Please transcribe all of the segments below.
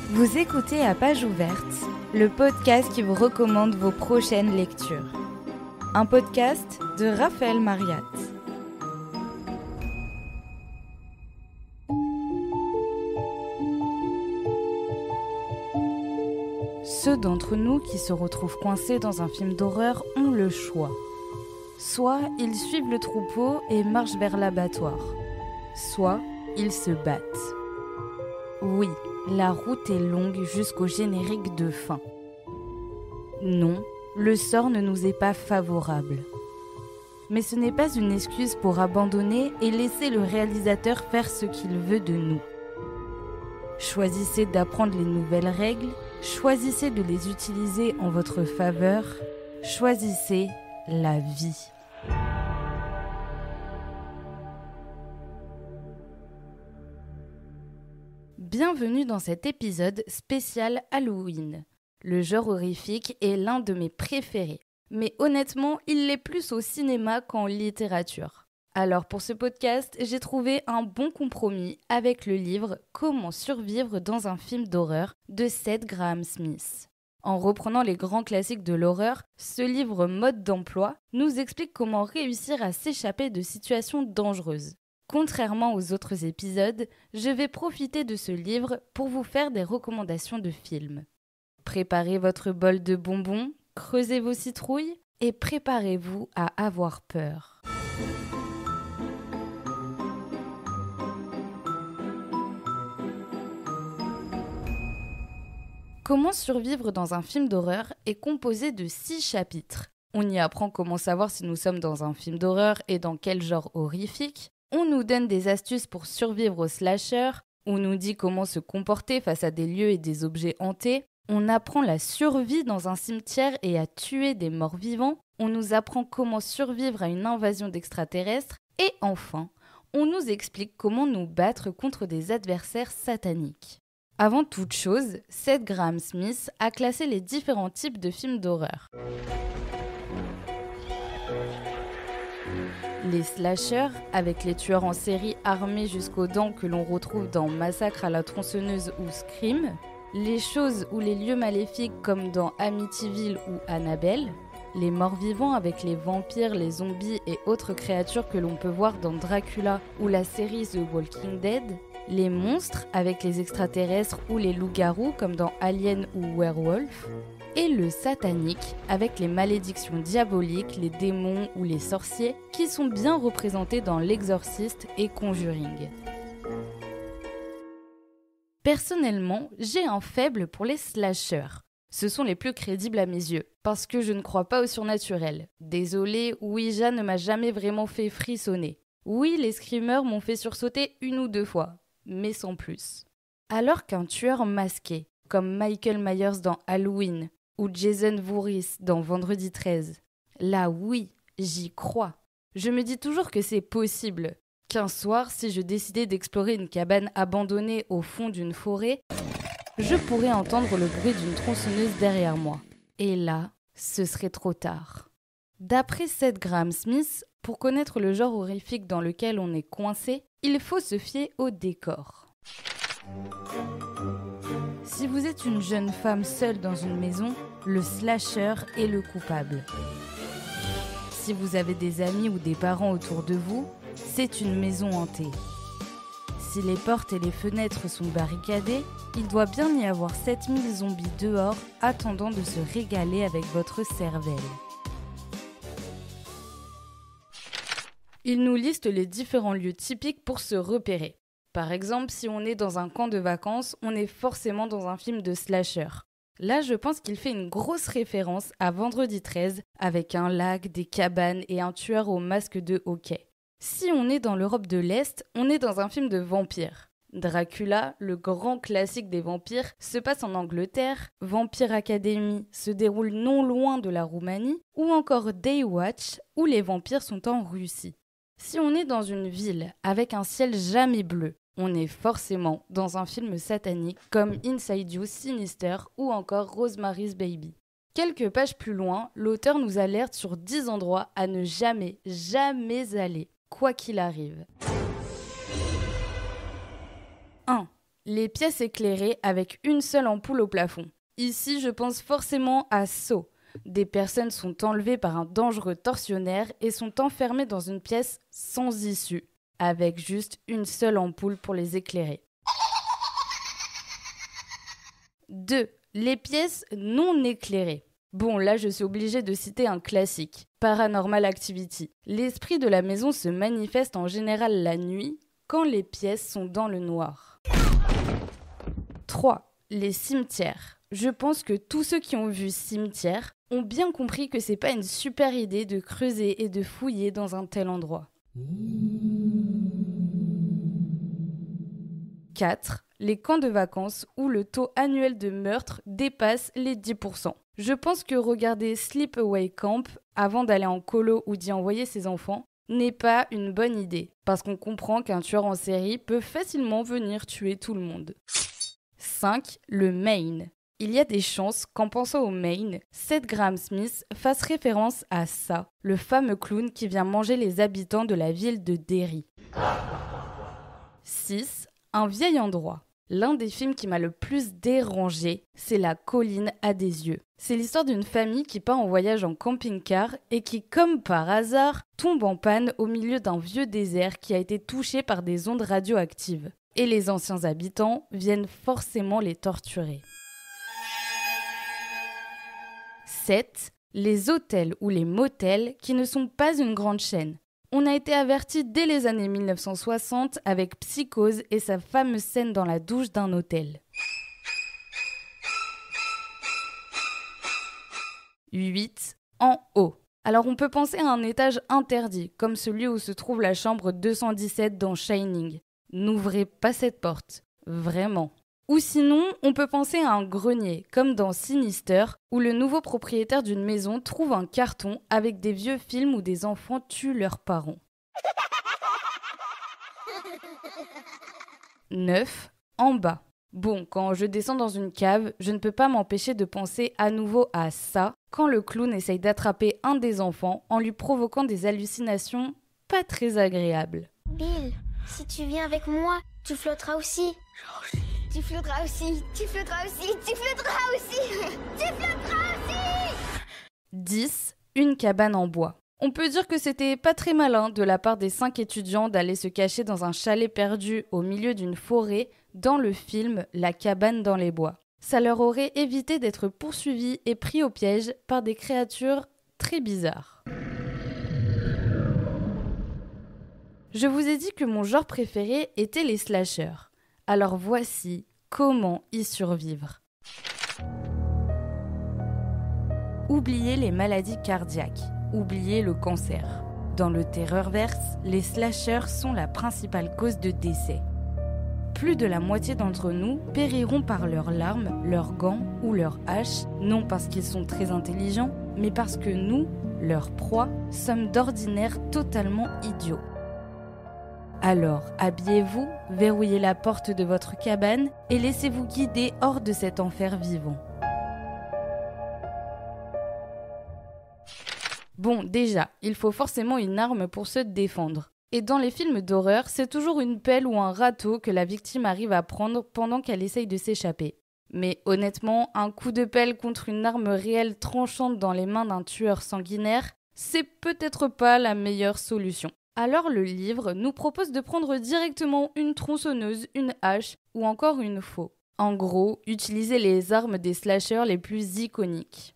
Vous écoutez à page ouverte, le podcast qui vous recommande vos prochaines lectures. Un podcast de Raphaël Mariat. Ceux d'entre nous qui se retrouvent coincés dans un film d'horreur ont le choix. Soit ils suivent le troupeau et marchent vers l'abattoir, soit ils se battent. Oui, la route est longue jusqu'au générique de fin. Non, le sort ne nous est pas favorable. Mais ce n'est pas une excuse pour abandonner et laisser le réalisateur faire ce qu'il veut de nous. Choisissez d'apprendre les nouvelles règles, choisissez de les utiliser en votre faveur, choisissez la vie. Bienvenue dans cet épisode spécial Halloween. Le genre horrifique est l'un de mes préférés, mais honnêtement, il l'est plus au cinéma qu'en littérature. Alors pour ce podcast, j'ai trouvé un bon compromis avec le livre « Comment survivre dans un film d'horreur » de Seth Graham Smith. En reprenant les grands classiques de l'horreur, ce livre mode d'emploi nous explique comment réussir à s'échapper de situations dangereuses. Contrairement aux autres épisodes, je vais profiter de ce livre pour vous faire des recommandations de films. Préparez votre bol de bonbons, creusez vos citrouilles et préparez-vous à avoir peur. Comment survivre dans un film d'horreur est composé de 6 chapitres. On y apprend comment savoir si nous sommes dans un film d'horreur et dans quel genre horrifique. On nous donne des astuces pour survivre au slasher. On nous dit comment se comporter face à des lieux et des objets hantés. On apprend la survie dans un cimetière et à tuer des morts vivants. On nous apprend comment survivre à une invasion d'extraterrestres. Et enfin, on nous explique comment nous battre contre des adversaires sataniques. Avant toute chose, Seth Graham Smith a classé les différents types de films d'horreur. Les slashers, avec les tueurs en série armés jusqu'aux dents que l'on retrouve dans Massacre à la tronçonneuse ou Scream. Les choses ou les lieux maléfiques comme dans Amityville ou Annabelle. Les morts-vivants avec les vampires, les zombies et autres créatures que l'on peut voir dans Dracula ou la série The Walking Dead. Les monstres avec les extraterrestres ou les loups-garous comme dans Alien ou Werewolf. Et le satanique avec les malédictions diaboliques, les démons ou les sorciers qui sont bien représentés dans L'Exorciste et Conjuring. Personnellement, j'ai un faible pour les slashers. Ce sont les plus crédibles à mes yeux, parce que je ne crois pas au surnaturel. Désolée, Ouija ne m'a jamais vraiment fait frissonner. Oui, les screamers m'ont fait sursauter 1 ou 2 fois, mais sans plus. Alors qu'un tueur masqué, comme Michael Myers dans Halloween, ou Jason Voorhees dans Vendredi 13. Là, oui, j'y crois. Je me dis toujours que c'est possible. Qu'un soir, si je décidais d'explorer une cabane abandonnée au fond d'une forêt, je pourrais entendre le bruit d'une tronçonneuse derrière moi. Et là, ce serait trop tard. D'après Seth Graham Smith, pour connaître le genre horrifique dans lequel on est coincé, il faut se fier au décor. Si vous êtes une jeune femme seule dans une maison, le slasher est le coupable. Si vous avez des amis ou des parents autour de vous, c'est une maison hantée. Si les portes et les fenêtres sont barricadées, il doit bien y avoir 7000 zombies dehors attendant de se régaler avec votre cervelle. Il nous liste les différents lieux typiques pour se repérer. Par exemple, si on est dans un camp de vacances, on est forcément dans un film de slasher. Là, je pense qu'il fait une grosse référence à Vendredi 13, avec un lac, des cabanes et un tueur au masque de hockey. Si on est dans l'Europe de l'Est, on est dans un film de vampires. Dracula, le grand classique des vampires, se passe en Angleterre, Vampire Academy se déroule non loin de la Roumanie, ou encore Daywatch, où les vampires sont en Russie. Si on est dans une ville avec un ciel jamais bleu, on est forcément dans un film satanique comme Inside You, Sinister ou encore Rosemary's Baby. Quelques pages plus loin, l'auteur nous alerte sur 10 endroits à ne jamais aller, quoi qu'il arrive. 1. les pièces éclairées avec une seule ampoule au plafond. Ici, je pense forcément à Saw. Des personnes sont enlevées par un dangereux tortionnaire et sont enfermées dans une pièce sans issue, avec juste une seule ampoule pour les éclairer. 2. Les pièces non éclairées. Bon, là, je suis obligée de citer un classique, Paranormal Activity. L'esprit de la maison se manifeste en général la nuit, quand les pièces sont dans le noir. 3. Les cimetières. Je pense que tous ceux qui ont vu Cimetière ont bien compris que c'est pas une super idée de creuser et de fouiller dans un tel endroit. 4. Les camps de vacances où le taux annuel de meurtre dépasse les 10%. Je pense que regarder Sleepaway Camp avant d'aller en colo ou d'y envoyer ses enfants n'est pas une bonne idée, parce qu'on comprend qu'un tueur en série peut facilement venir tuer tout le monde. 5. Le Maine. Il y a des chances qu'en pensant au Maine, Seth Graham Smith fasse référence à ça, le fameux clown qui vient manger les habitants de la ville de Derry. 6. Un vieil endroit. L'un des films qui m'a le plus dérangé, c'est La colline à des yeux. C'est l'histoire d'une famille qui part en voyage en camping-car et qui, comme par hasard, tombe en panne au milieu d'un vieux désert qui a été touché par des ondes radioactives. Et les anciens habitants viennent forcément les torturer. 7. Les hôtels ou les motels qui ne sont pas une grande chaîne. On a été averti dès les années 1960 avec Psychose et sa fameuse scène dans la douche d'un hôtel. 8. En haut. Alors on peut penser à un étage interdit, comme celui où se trouve la chambre 217 dans Shining. N'ouvrez pas cette porte. Vraiment. Ou sinon, on peut penser à un grenier, comme dans Sinister, où le nouveau propriétaire d'une maison trouve un carton avec des vieux films où des enfants tuent leurs parents. 9. En bas. Bon, quand je descends dans une cave, je ne peux pas m'empêcher de penser à nouveau à ça, quand le clown essaye d'attraper un des enfants en lui provoquant des hallucinations pas très agréables. Bill, si tu viens avec moi, tu flotteras aussi. Tu flotteras aussi, tu flotteras aussi, tu flotteras aussi, tu flotteras aussi. 10. Une cabane en bois. On peut dire que c'était pas très malin de la part des 5 étudiants d'aller se cacher dans un chalet perdu au milieu d'une forêt dans le film La cabane dans les bois. Ça leur aurait évité d'être poursuivis et pris au piège par des créatures très bizarres. Je vous ai dit que mon genre préféré était les slashers. Alors voici comment y survivre. Oubliez les maladies cardiaques, oubliez le cancer. Dans le Terrorverse, les slashers sont la principale cause de décès. Plus de la moitié d'entre nous périront par leurs larmes, leurs gants ou leurs haches, non parce qu'ils sont très intelligents, mais parce que nous, leurs proies, sommes d'ordinaire totalement idiots. Alors, habillez-vous, verrouillez la porte de votre cabane et laissez-vous guider hors de cet enfer vivant. Bon, déjà, il faut forcément une arme pour se défendre. Et dans les films d'horreur, c'est toujours une pelle ou un râteau que la victime arrive à prendre pendant qu'elle essaye de s'échapper. Mais honnêtement, un coup de pelle contre une arme réelle tranchante dans les mains d'un tueur sanguinaire, c'est peut-être pas la meilleure solution. Alors le livre nous propose de prendre directement une tronçonneuse, une hache ou encore une faux. En gros, utilisez les armes des slashers les plus iconiques.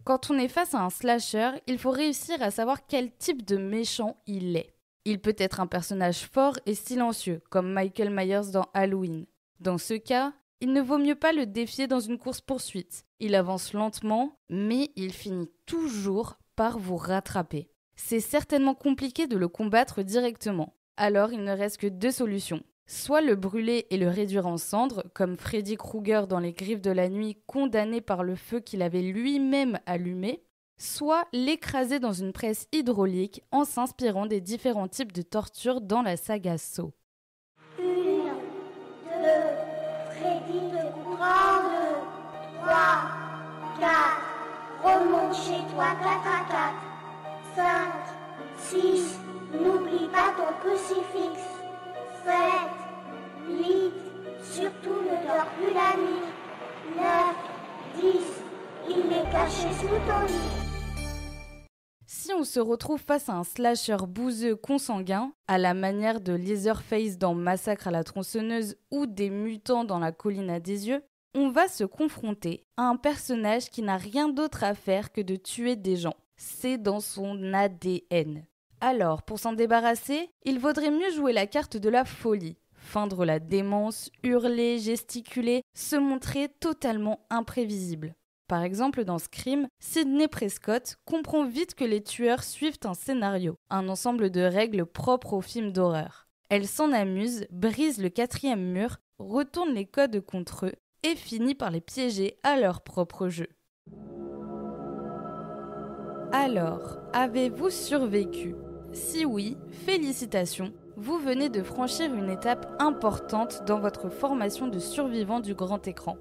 Quand on est face à un slasher, il faut réussir à savoir quel type de méchant il est. Il peut être un personnage fort et silencieux, comme Michael Myers dans Halloween. Dans ce cas, il ne vaut mieux pas le défier dans une course-poursuite. Il avance lentement, mais il finit toujours par vous rattraper. C'est certainement compliqué de le combattre directement. Alors il ne reste que 2 solutions. Soit le brûler et le réduire en cendres, comme Freddy Krueger dans Les Griffes de la Nuit, condamné par le feu qu'il avait lui-même allumé, soit l'écraser dans une presse hydraulique en s'inspirant des différents types de tortures dans la saga Saw. 1, 2, Freddy te coupera en 2, 3, 4, remonte chez toi, 4 à 4, 5, 6, n'oublie pas ton crucifix. 7, 8, surtout ne dors plus la nuit. 9, 10, il est caché sous ton lit. Si on se retrouve face à un slasher bouseux consanguin, à la manière de Leatherface dans Massacre à la tronçonneuse ou des mutants dans La colline à des yeux, on va se confronter à un personnage qui n'a rien d'autre à faire que de tuer des gens. C'est dans son ADN. Alors, pour s'en débarrasser, il vaudrait mieux jouer la carte de la folie, feindre la démence, hurler, gesticuler, se montrer totalement imprévisible. Par exemple, dans Scream, Sidney Prescott comprend vite que les tueurs suivent un scénario, un ensemble de règles propres aux films d'horreur. Elle s'en amuse, brise le 4e mur, retourne les codes contre eux et finit par les piéger à leur propre jeu. Alors, avez-vous survécu ? Si oui, félicitations, vous venez de franchir une étape importante dans votre formation de survivant du grand écran.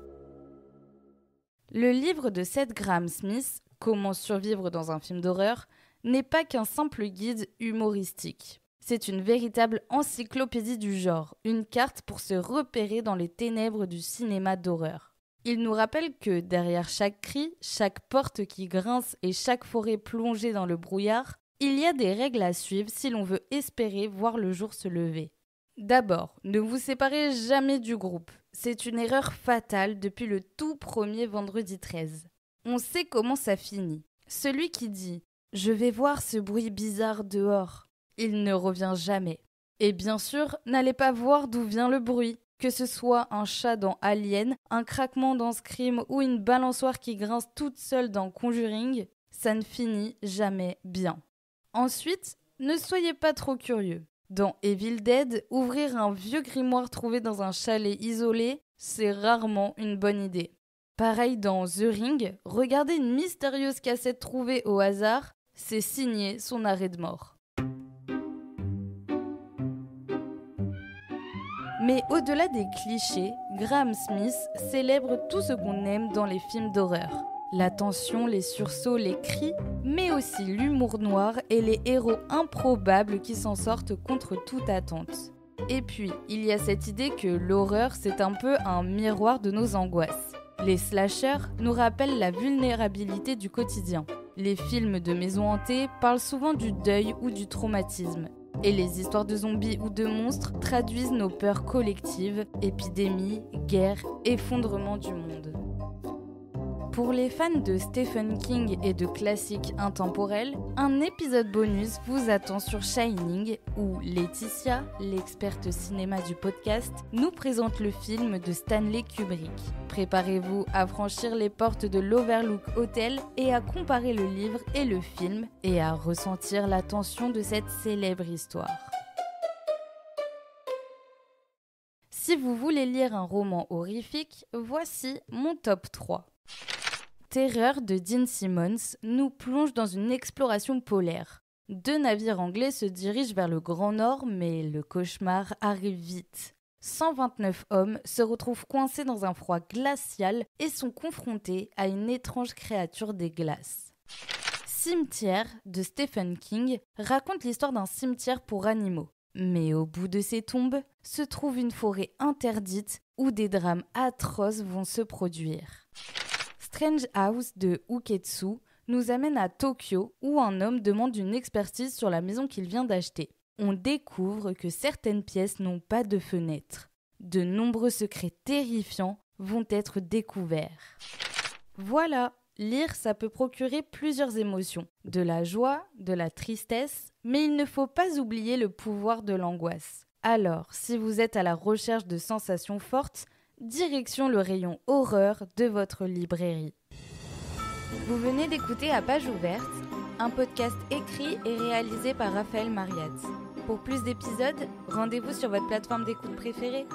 Le livre de Seth Grahame-Smith, Comment survivre dans un film d'horreur, n'est pas qu'un simple guide humoristique. C'est une véritable encyclopédie du genre, une carte pour se repérer dans les ténèbres du cinéma d'horreur. Il nous rappelle que derrière chaque cri, chaque porte qui grince et chaque forêt plongée dans le brouillard, il y a des règles à suivre si l'on veut espérer voir le jour se lever. D'abord, ne vous séparez jamais du groupe. C'est une erreur fatale depuis le tout premier vendredi 13. On sait comment ça finit. Celui qui dit « Je vais voir ce bruit bizarre dehors », il ne revient jamais. Et bien sûr, n'allez pas voir d'où vient le bruit. Que ce soit un chat dans Alien, un craquement dans Scream ou une balançoire qui grince toute seule dans Conjuring, ça ne finit jamais bien. Ensuite, ne soyez pas trop curieux. Dans Evil Dead, ouvrir un vieux grimoire trouvé dans un chalet isolé, c'est rarement une bonne idée. Pareil dans The Ring, regarder une mystérieuse cassette trouvée au hasard, c'est signer son arrêt de mort. Mais au-delà des clichés, Grahame-Smith célèbre tout ce qu'on aime dans les films d'horreur. La tension, les sursauts, les cris, mais aussi l'humour noir et les héros improbables qui s'en sortent contre toute attente. Et puis, il y a cette idée que l'horreur, c'est un peu un miroir de nos angoisses. Les slashers nous rappellent la vulnérabilité du quotidien. Les films de maisons hantées parlent souvent du deuil ou du traumatisme. Et les histoires de zombies ou de monstres traduisent nos peurs collectives, épidémies, guerres, effondrement du monde. Pour les fans de Stephen King et de classiques intemporels, un épisode bonus vous attend sur Shining où Laetitia, l'experte cinéma du podcast, nous présente le film de Stanley Kubrick. Préparez-vous à franchir les portes de l'Overlook Hotel et à comparer le livre et le film et à ressentir la tension de cette célèbre histoire. Si vous voulez lire un roman horrifique, voici mon top 3. Terreur de Dean Simmons nous plonge dans une exploration polaire. 2 navires anglais se dirigent vers le Grand Nord, mais le cauchemar arrive vite. 129 hommes se retrouvent coincés dans un froid glacial et sont confrontés à une étrange créature des glaces. Cimetière de Stephen King raconte l'histoire d'un cimetière pour animaux. Mais au bout de ces tombes se trouve une forêt interdite où des drames atroces vont se produire. Strange House de Uketsu nous amène à Tokyo où un homme demande une expertise sur la maison qu'il vient d'acheter. On découvre que certaines pièces n'ont pas de fenêtres. De nombreux secrets terrifiants vont être découverts. Voilà, lire ça peut procurer plusieurs émotions. De la joie, de la tristesse, mais il ne faut pas oublier le pouvoir de l'angoisse. Alors, si vous êtes à la recherche de sensations fortes, direction le rayon horreur de votre librairie. Vous venez d'écouter À Page Ouverte, un podcast écrit et réalisé par Raphaël Mariat. Pour plus d'épisodes, rendez-vous sur votre plateforme d'écoute préférée.